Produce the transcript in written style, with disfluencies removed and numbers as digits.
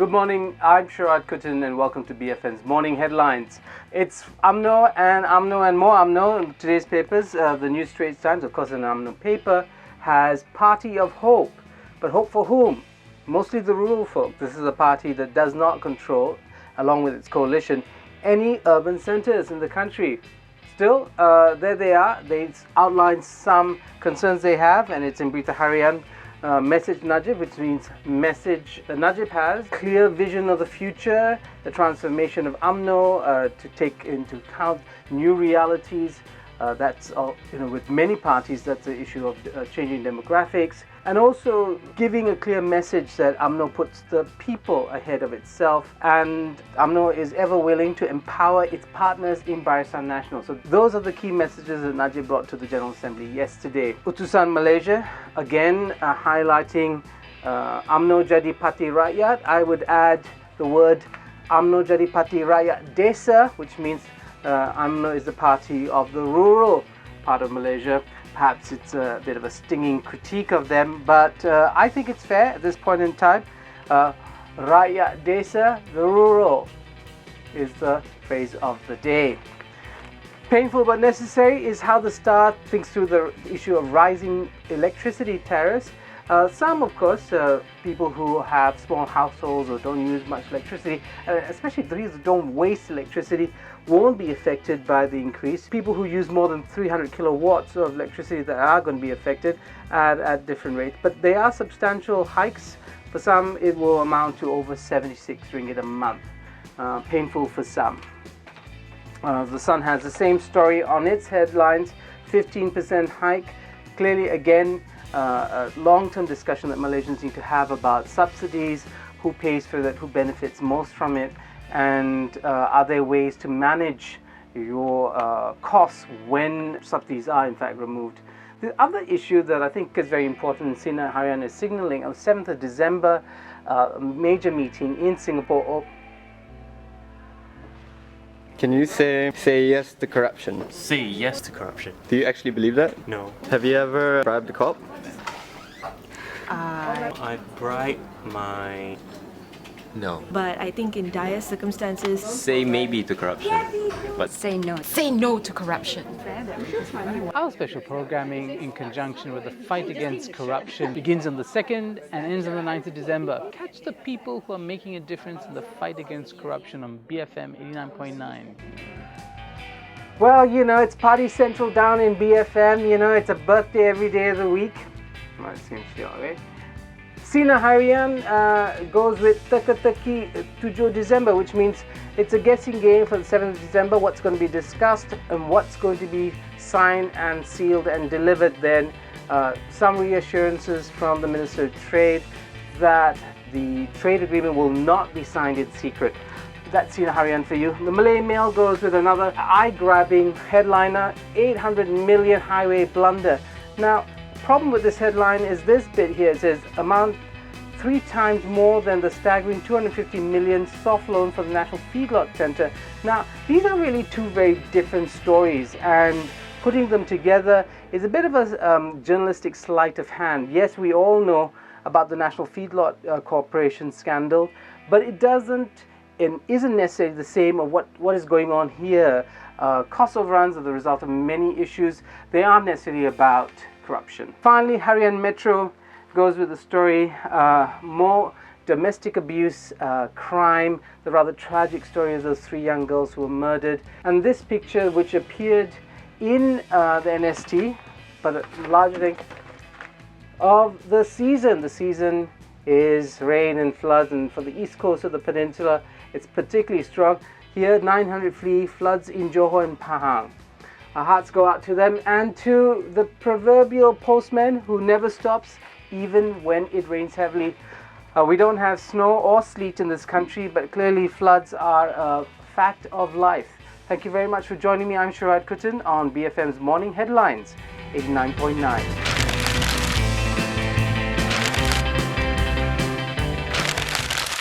Good morning, I'm Sharaad Kuttan and welcome to BFM's Morning Headlines. It's UMNO and more UMNO in today's papers. The new Straits Times, of course an UMNO paper, has Party of Hope. But hope for whom? Mostly the rural folk. This is a party that does not control, along with its coalition, any urban centres in the country. Still, there they are. They outline some concerns they have, and it's in Berita Harian. Message Najib, which means message Najib has clear vision of the future, the transformation of UMNO to take into account new realities. That's with many parties, that's the issue of changing demographics, and also giving a clear message that UMNO puts the people ahead of itself, and UMNO is ever willing to empower its partners in Barisan Nasional. So those are the key messages that Najib brought to the General Assembly yesterday. Utusan Malaysia, again highlighting UMNO Jadi Parti Rakyat. I would add the word UMNO Jadi Parti Rakyat Desa, which means UMNO is the party of the rural part of Malaysia. Perhaps it's a bit of a stinging critique of them, but I think it's fair at this point in time. Rakyat Desa, the rural, is the phrase of the day. Painful but necessary is how the Star thinks through the issue of rising electricity tariffs. Some, of course, people who have small households or don't use much electricity, especially those who don't waste electricity, won't be affected by the increase. People who use more than 300 kilowatts of electricity that are going to be affected at different rates. But they are substantial hikes. For some, it will amount to over 76 ringgit a month. Painful for some. The Sun has the same story on its headlines. 15% hike. Clearly, again, a long-term discussion that Malaysians need to have about subsidies, who pays for that, who benefits most from it, and are there ways to manage your costs when subsidies are in fact removed. The other issue that I think is very important, Sinar Harian is signalling on 7th of December, a major meeting in Singapore. Can you say yes to corruption? Say yes to corruption. Do you actually believe that? No. Have you ever bribed a cop? I bribed my... No. But I think in dire circumstances... Say maybe to corruption. But say no. Say no to corruption. Our special programming in conjunction with the fight against corruption begins on the 2nd and ends on the 9th of December. Catch the people who are making a difference in the fight against corruption on BFM 89.9. Well, it's Party Central down in BFM. It's a birthday every day of the week. Well, it seems to be alright. Sinar Harian goes with Teka-teki 7 December, which means it's a guessing game for the 7th of December, what's going to be discussed and what's going to be signed and sealed and delivered then. Some reassurances from the Minister of Trade that the trade agreement will not be signed in secret. That's Sinar Harian for you. The Malay Mail goes with another eye-grabbing headliner, 800 million highway blunder. Now, problem with this headline is this bit here. It says amount 3 times more than the staggering 250 million soft loan for the National Feedlot Centre. Now, these are really two very different stories, and putting them together is a bit of a journalistic sleight of hand. Yes, we all know about the National Feedlot Corporation scandal, but it doesn't and isn't necessarily the same of what is going on here. Cost overruns are the result of many issues. They aren't necessarily about corruption. Finally, Harian Metro goes with the story, more domestic abuse, crime, the rather tragic story of those 3 young girls who were murdered. And this picture, which appeared in the NST, but a larger thing, of the season. The season is rain and floods, and for the east coast of the peninsula, it's particularly strong. Here, 900 floods in Johor and Pahang. Our hearts go out to them and to the proverbial postman who never stops even when it rains heavily. We don't have snow or sleet in this country, but clearly floods are a fact of life. Thank you very much for joining me. I'm Sharaad Kuttan on BFM's Morning Headlines 89.9.